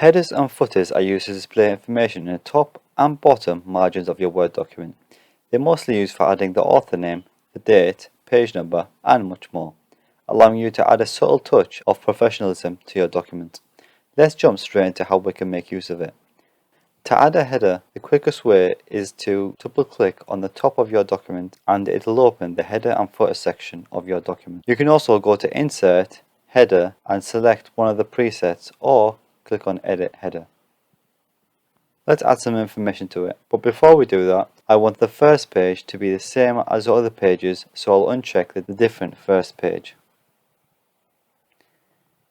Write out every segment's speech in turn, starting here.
Headers and footers are used to display information in the top and bottom margins of your Word document. They're mostly used for adding the author name, the date, page number, and much more, allowing you to add a subtle touch of professionalism to your document. Let's jump straight into how we can make use of it. To add a header, the quickest way is to double-click on the top of your document and it'll open the header and footer section of your document. You can also go to Insert, Header, and select one of the presets or click on Edit Header. Let's add some information to it, but before we do that, I want the first page to be the same as the other pages, so I'll uncheck the different first page.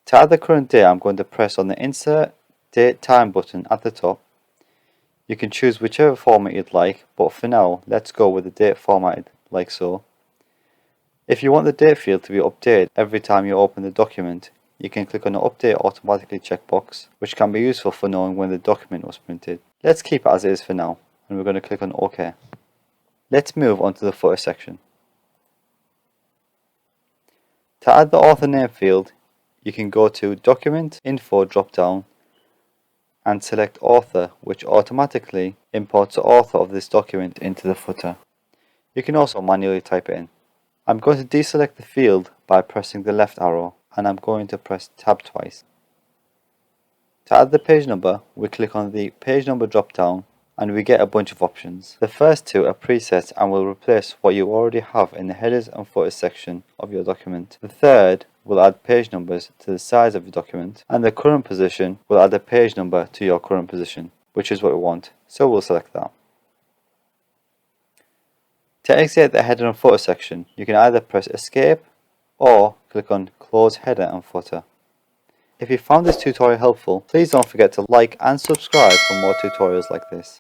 To add the current date, I'm going to press on the Insert, Date, Time button at the top. You can choose whichever format you'd like, but for now, let's go with the date formatted like so. If you want the date field to be updated every time you open the document, you can click on the Update Automatically checkbox, which can be useful for knowing when the document was printed. Let's keep it as it is for now, and we're going to click on OK. Let's move on to the footer section. To add the author name field, you can go to Document Info drop-down and select Author, which automatically imports the author of this document into the footer. You can also manually type it in. I'm going to deselect the field by pressing the left arrow, and I'm going to press Tab twice. To add the page number, we click on the Page Number drop-down and we get a bunch of options. The first two are presets and will replace what you already have in the headers and footers section of your document. The third will add page numbers to the size of your document, and the current position will add a page number to your current position, which is what we want, so we'll select that. To exit the header and footer section, you can either press Escape or click on Close Header and Footer. If you found this tutorial helpful, please don't forget to like and subscribe for more tutorials like this.